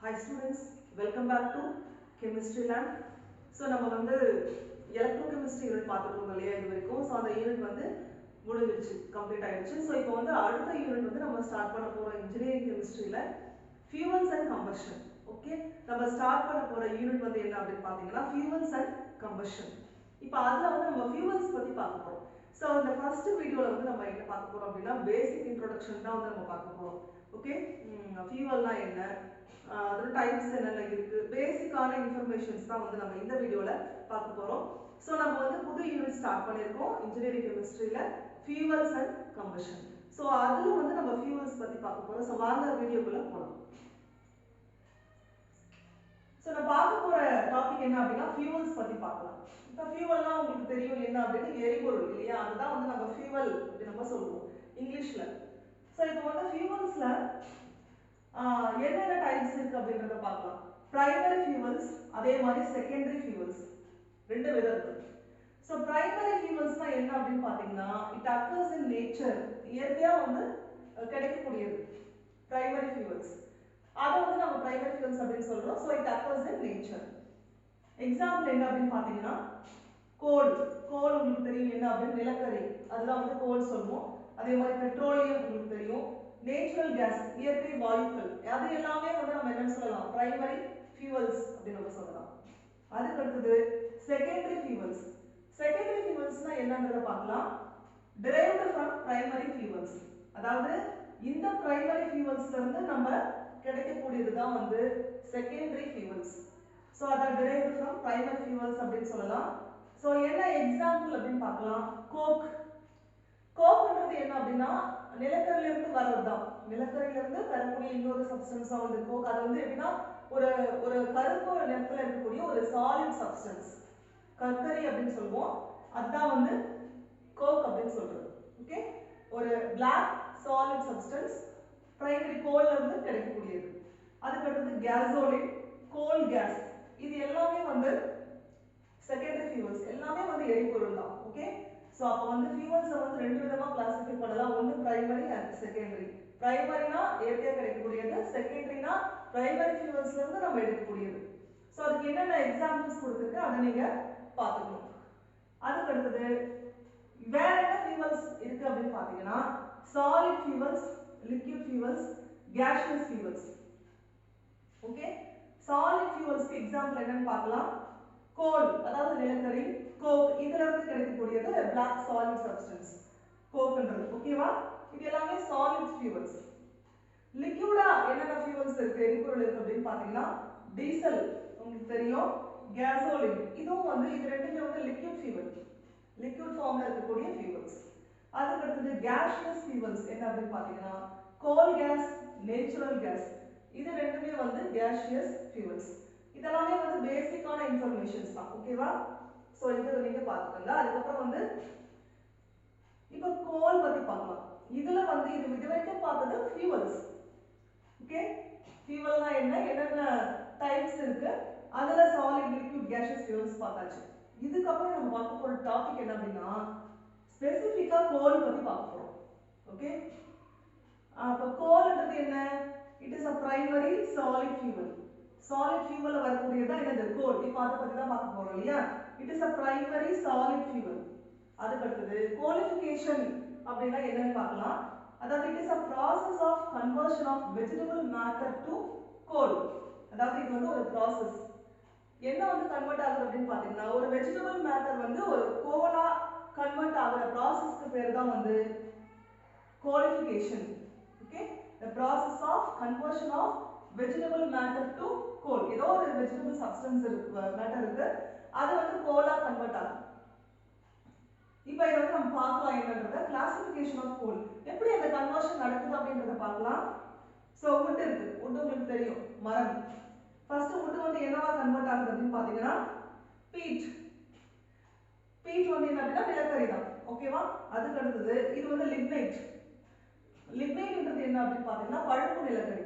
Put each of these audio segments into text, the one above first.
Hi students, welcome back to Chemistry Lab. So நம்ம வந்து electrochemistry unit பார்த்துட்டு இருந்தோம் இல்லையா இது வரைக்கும். So அந்த யூனிட் வந்து முடிஞ்சிருச்சு, கம்ப்ளீட் ஆயிடுச்சு. So இப்போ வந்து அடுத்த யூனிட் வந்து நம்ம ஸ்டார்ட் பண்ண போறோம் இன்ஜினியரிங் கெமிஸ்ட்ரியில fuels and combustion. ஓகே, நம்ம ஸ்டார்ட் பண்ண போற யூனிட் வந்து என்ன அப்படின்னு பாத்தீங்கன்னா fuels and combustion. இப்போ அதுல வந்து நம்ம fuels பத்தி பார்க்க போறோம். So இந்த ஃபர்ஸ்ட் வீடியோல வந்து நம்ம என்ன பார்க்க போறோம் அப்படின்னா பேசிக் இன்ட்ரோடக்ஷன் தான் வந்து நம்ம பார்க்க போறோம். ஓகே, fuelனா என்ன, அதோட டைப்ஸ் என்னென்ன இருக்கு, பேசிக்கான இன்ஃபர்மேஷன்ஸ் தான் வந்து நம்ம இந்த வீடியோல பார்க்க போறோம். சோ நம்ம வந்து புது யூனிட் ஸ்டார்ட் பண்ணிருக்கோம் இன்ஜினியரிங் கெமிஸ்ட்ரியில fuels and combustion. சோ அதுல வந்து நம்ம fuels பத்தி பார்க்க போறோம். சோ வாங்க வீடியோக்குள்ள போலாம். சோ நான் பார்க்க போற டாபிக் என்ன அப்படின்னா fuels பத்தி பார்க்கலாம். இப்போ fuelனா உங்களுக்கு தெரியும் என்ன அப்படின்னா எரிபொருள் இல்லையா, அதுதான் வந்து நம்ம fuel அப்படி நம்ம சொல்லுவோம் இங்கிலீஷ்ல. சோ இப்போ வந்து fuelsல என்னென்ன டைப்ஸ் இருக்கு அப்படிங்கறத பார்க்கலாம். பிரைமரி fuels அதே மாதிரி செகண்டரி fuels ரெண்டு விதம் இருக்கு. சோ பிரைமரி fuelsனா என்ன அப்படினு பாத்தீங்கன்னா it occurs in nature, இயற்கையா வந்து கிடைக்கக்கூடியது பிரைமரி fuels. அத வந்து நம்ம பிரைமரி fuels அப்படினு சொல்றோம். so it occurs in nature. Example என்ன அப்படினு பாத்தீங்கன்னா கோல் உங்களுக்கு தெரியும் என்ன அப்படினு நிலக்கரி, அதுதான் வந்து கோல் சொல்லுவோம். அதே மாதிரி பெட்ரோலியம் உங்களுக்கு தெரியும், நேச்சுரல் கேஸ் இயற்கை வாயுக்கள், அது எல்லாமே வந்து நம்ம என்ன சொல்லலாம் பிரைமரி fuels அப்படி நம்ம சொல்லலாம். அதுக்கு அடுத்தது செகண்டரி fuels. செகண்டரி fuelsனா என்னன்றத பார்க்கலாம். derived from primary fuels, அதாவது இந்த பிரைமரி fuelsல இருந்து நம்ம கிடைக்கக்கூடியது தான் வந்து செகண்டரி fuels. சோ அத derived from primary fuels அப்படி சொல்லலாம். சோ என்ன எக்ஸாம்பிள் அப்படினு பார்க்கலாம். கோக்ன்றது என்ன அப்படினா நிலக்கரியில இருந்து வரதுதான், நிலக்கரியில இருந்து வரக்கூடிய இன்னொரு சப்ஸ்டன்ஸ் தான் வந்து கோக். அது வந்து எப்படின்னா ஒரு ஒரு கருப்பு நிறத்துல இருக்கக்கூடிய ஒரு சாலிட் சப்ஸ்டன்ஸ், கற்கரி அப்படின்னு சொல்லுவோம். அதுதான் வந்து கோக் அப்படின்னு சொல்றது. ஓகே, ஒரு பிளாக் சாலிட் சப்ஸ்டன்ஸ் பிரைமரி கோல்ல இருந்து கிடைக்கக்கூடியது. அதுக்கு அடுத்தது கேசோலின், கோல் கேஸ், இது எல்லாமே வந்து செகண்டரி fuels, எல்லாமே வந்து எரிபொருள் தான். ஓகே, சோ அப்ப வந்து fuels வந்து ரெண்டு விதமா கிளாசிஃபை பண்ணலாம். ஒன்னு பிரைமரி அண்ட் செகண்டரி. பிரைமரினா இயற்கையா கிடைக்கக்கூடியது, செகண்டரினா பிரைமரி fuelsல இருந்து நம்ம எடுக்கக்கூடியது. சோ அதுக்கு என்னென்ன எக்ஸாம்பிள்ஸ் கொடுத்திருக்கேன் அதை நீங்க பாத்துக்கணும். அதுக்கு அடுத்தது வேற என்ன fuels இருக்கு அப்படின்னு பாத்தீங்கன்னா solid fuels, liquid fuels, gaseous fuels. Okay, solid fuelsக்கு எக்ஸாம்பிள் என்னன்னு பார்க்கலாம். கோல் அதாவது நிலக்கரி, கோக், இதுல இருந்து கிடைக்கக்கூடியது black solid substance கோக்ன்றது. ஓகேவா, இது எல்லாமே solid fuels. லிக்விடா என்னென்ன fuels இருக்கு, எரிபொருள் இருக்கு அப்படின்னு பாத்தீங்கன்னா டீசல் உங்களுக்கு தெரியும், கேசோலின், இதுவும் வந்து இது ரெண்டுமே வந்து liquid fuel, liquid ஃபார்ம்ல இருக்கக்கூடிய fuels. அதுக்கு அடுத்தது gaseous fuels என்ன அப்படின்னு பாத்தீங்கன்னா கோல் கேஸ், நேச்சுரல் கேஸ், இது ரெண்டுமே வந்து gaseous fuels. இதெல்லாமே வந்து பேசிக்கான இன்ஃபர்மேஷன்ஸ் தான். ஓகேவா, சோ இத நீங்க பாத்துக்கங்க. அதுக்கு அப்புறம் வந்து இப்போ கோல் பத்தி பார்க்கலாம். இதுல வந்து இது வரைக்கும் பார்த்தது fuels. ஓகே, fuelனா என்ன, என்னென்ன டைப்ஸ் இருக்கு, அதுல solid, liquid, gaseous fuels பார்த்தாச்சு. இதுக்கு அப்புறம் நம்ம பார்க்க போற டாபிக் என்ன அப்படின்னா ஸ்பெசிஃபிக்கா கோல் பத்தி பார்க்க போறோம். ஓகே, அப்ப கோல்ன்றது என்ன, it is a primary solid fuel. solid fuel வரக்கூடியதா என்னது கோல். இப்போ அத பத்தி தான் பார்க்க போறோம் இல்லையா. it is a primary solid fuel. அதுக்கு அடுத்தது qualification அப்படினா என்னன்னு பார்க்கலாம். அதாவது it is a process of conversion of vegetable matter to coal. அதாவது இது வந்து ஒரு process, என்ன வந்து கன்வெர்ட் ஆகுது அப்படின்னு பாத்தீங்கன்னா ஒரு வெஜிடபிள் மேட்டர் வந்து ஒரு கோலா கன்வெர்ட் ஆகுற processக்கு பேர் தான் வந்து qualification. okay, the process of conversion of vegetable matter to coal. ஏதோ ஒரு vegetable substance இருக்கு, மேட்டர் இருக்கு, அது வந்து கோலா கன்வெர்ட் ஆகும். இப்போ இத வந்து நம்ம பார்க்கலாம் என்னன்றத கிளாசிஃபிகேஷன் ஆஃப் கோல், எப்படி அந்த கன்வர்ஷன் நடக்குது அப்படின்றத பார்க்கலாம். சோ wood இருக்கு, wood உங்களுக்கு தெரியும் மரம். ஃபர்ஸ்ட் wood வந்து என்னவா கன்வெர்ட் ஆகுது அப்படின்னு பாத்தீங்கன்னா peat வந்து என்ன அப்படின்னா நிலக்கரி தான். ஓகேவா, அதுக்கு அடுத்தது இது வந்து லிக்னைட்ன்றது என்ன அப்படின்னு பாத்தீங்கன்னா பழுப்பு நிலக்கரி.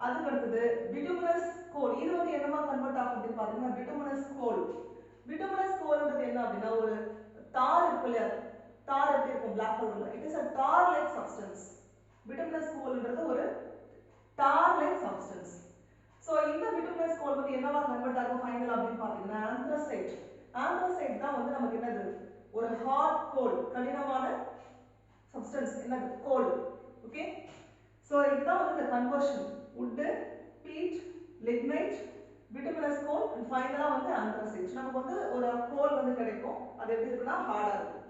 அதுக்கு அடுத்தது பிட்டுமினஸ் கோல், இது வந்து என்னவா கன்வெர்ட் ஆகும் அப்படின்னு பாத்தீங்கன்னா பிட்டுமினஸ் கோல்ன்றது என்ன அப்படின்னா ஒரு தார் இருக்கு இல்லையா, தார் எப்படி இருக்கும் black கலர்ல, it is a tar like substance. Bituminous கோல்ன்றது ஒரு tar like substance. ஸோ இந்த பிட்டுமினஸ் கோல் வந்து என்னவா கன்வெர்ட் ஆகும் ஃபைனல் அப்படின்னு பார்த்தீங்கன்னா ஆந்த்ரசைட். ஆந்த்ரசைட் தான் வந்து நமக்கு என்னது ஒரு ஹார்ட் கோல், கடினமான சப்ஸ்டன்ஸ், என்னது கோல். ஓகே, ஸோ இதுதான் வந்து இந்த conversion wood, peat, lignite, bituminous coal and ஃபைனலா வந்து anthracite. நமக்கு வந்து ஒரு கோல் வந்து கிடைக்கும். அது எப்படி இருக்குன்னா ஹார்டா இருக்கும்.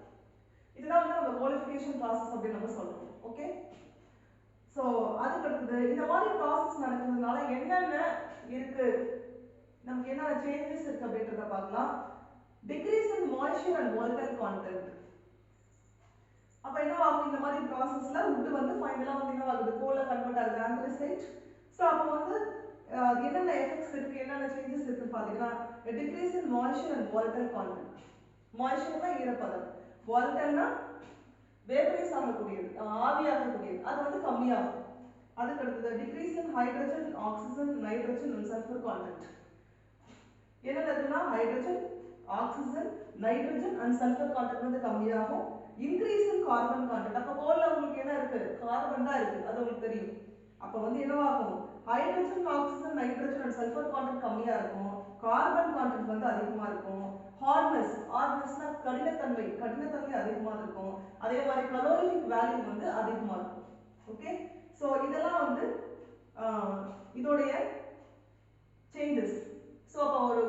இதுதான் வந்து நம்ம கோலிஃபிகேஷன் ப்ராசஸ் அப்படின்னு நம்ம சொல்றோம். ஓகே, ஸோ அதுக்கு அடுத்தது இந்த மாதிரி ப்ராசஸ் நடக்கிறதுனால என்னென்ன இருக்கு, நமக்கு என்னென்ன சேஞ்சஸ் இருக்கு அப்படின்றத பார்க்கலாம். Degrees in moisture and volatile content. அப்ப என்ன ஆகும், இந்த மாதிரி ப்ராசஸ்ல wood வந்து ஃபைனலா வந்து என்ன ஆகுது, கோலா கன்வெர்ட் ஆகுது anthracite. ஸோ அப்போ வந்து என்னென்ன எஃபெக்ட்ஸ் இருக்கு, என்னென்ன சேஞ்சஸ் இருக்கு பாத்தீங்கன்னா decrease in moisture and volatile content. மாய்ஸ்சர்னா ஈரப்பதம், வால்டைல்னா வேப்பரைஸ் ஆகக்கூடியது, ஆவியாகக்கூடியது, அது வந்து கம்மியாகும். அதுக்கு அடுத்தது decrease in hydrogen, oxygen, nitrogen and sulphur content. என்னென்ன இருக்குன்னா hydrogen, oxygen, nitrogen and sulphur content வந்து கம்மியாகும். Increase in carbon content. அப்ப கோல்ல உங்களுக்கு என்ன இருக்கு, கார்பன் தான் இருக்கு, அது உங்களுக்கு தெரியும். அப்ப வந்து என்னவாகும், hydrogen, oxygen, nitrogen and sulphur content கம்மியா இருக்கும், கார்பன் கான்டென்ட் வந்து அதிகமா இருக்கும். ஹார்ட்னஸ், ஹார்ட்னஸ்னா கடினத்தன்மை, கடினத்தன்மை அதிகமா இருக்கும். அதே மாதிரி கலோரிஃபிக் வேல்யூ வந்து அதிகமா இருக்கும். ஓகே, சோ இதெல்லாம் வந்து இதோடைய சேஞ்சஸ். சோ அப்ப ஒரு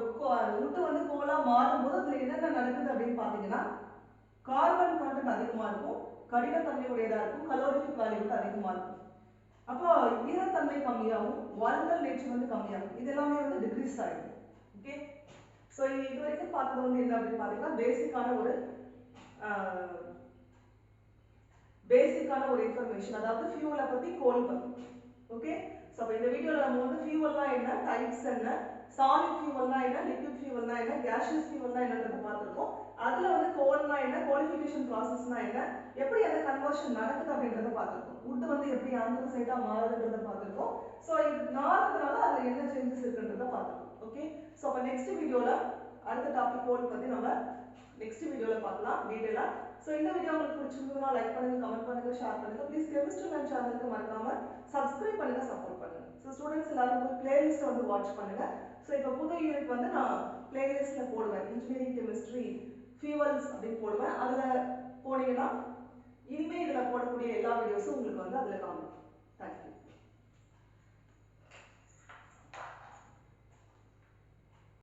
wood வந்து கோலா மாறும்போது அதுல என்னென்ன நடக்குது அப்படின்னு பாத்தீங்கன்னா கார்பன் கான்டென்ட் அதிகமா இருக்கும், கடினத்தன்மையுடையதா இருக்கும், கலோரிஃபிக் வேல்யூ வந்து அதிகமா இருக்கும். அப்போ ஈரத்தன்மை கம்மியாகும், வால்டைல் நேச்சர் வந்து கம்மியாகும். இது எல்லாமே வந்து டிக்ரீஸ் ஆயிடும். ஓகே, சோ இது வரைக்கும் பார்த்தது வந்து என்ன அப்படின்னு பாத்தீங்கன்னா பேசிக்கான ஒரு இன்ஃபர்மேஷன், அதாவது ஃபியூவலை பத்தி, கோல் பத்தி. ஓகே, சோ அப்ப இந்த வீடியோல நம்ம வந்து ஃபியூவல்னா என்ன, டைப்ஸ் என்ன, சாலிட் ஃபியூவல்னா என்ன, லிக்விட் ஃபியூவல்னா என்ன, கேஷியஸ் ஃபியூவல்னா என்னன்றத பார்த்திருக்கோம். அதுல வந்து கோல்னா என்ன, கோலிஃபிகேஷன் ப்ராசஸ்னா என்ன, எப்படி அந்த கன்வர்ஷன் நடக்குது அப்படின்றத பார்த்திருக்கோம். wood வந்து எப்படி ஆந்த்ரசைட்டா மாறுதுன்றத பார்த்திருக்கோம். சோ இது மாறுறதுனால அதுல என்ன சேஞ்சஸ் இருக்குன்றத பார்த்திருக்கோம். ஓகே, சோ அப்ப நெக்ஸ்ட் வீடியோல அடுத்த டாபிக் கோல் பத்தி நம்ம நெக்ஸ்ட் வீடியோல பார்க்கலாம் டீடைலா. சோ இந்த வீடியோ உங்களுக்கு பிடிச்சிருந்தா லைக் பண்ணுங்க, கமெண்ட் பண்ணுங்க, ஷேர் பண்ணுங்க. ப்ளீஸ் கெமிஸ்ட்ரி மேன் சேனலுக்கு மறக்காம சப்ஸ்கிரைப் பண்ணுங்க, சப்போர்ட் பண்ணுங்க. சோ ஸ்டூடண்ட்ஸ் எல்லாரும் போய் பிளேலிஸ்ட் வந்து வாட்ச் பண்ணுங்க. சோ இப்போ புது யூனிட் வந்து நான் பிளேலிஸ்ட்ல போடுவேன், இன்ஜினியரிங் கெமிஸ்ட்ரி ஃபியூவல்ஸ் அப்படின்னு போடுவேன். அதுல போனீங்கன்னா இனிமே இதுல போடக்கூடிய எல்லா வீடியோஸும் உங்களுக்கு வந்து அதுல காணும்.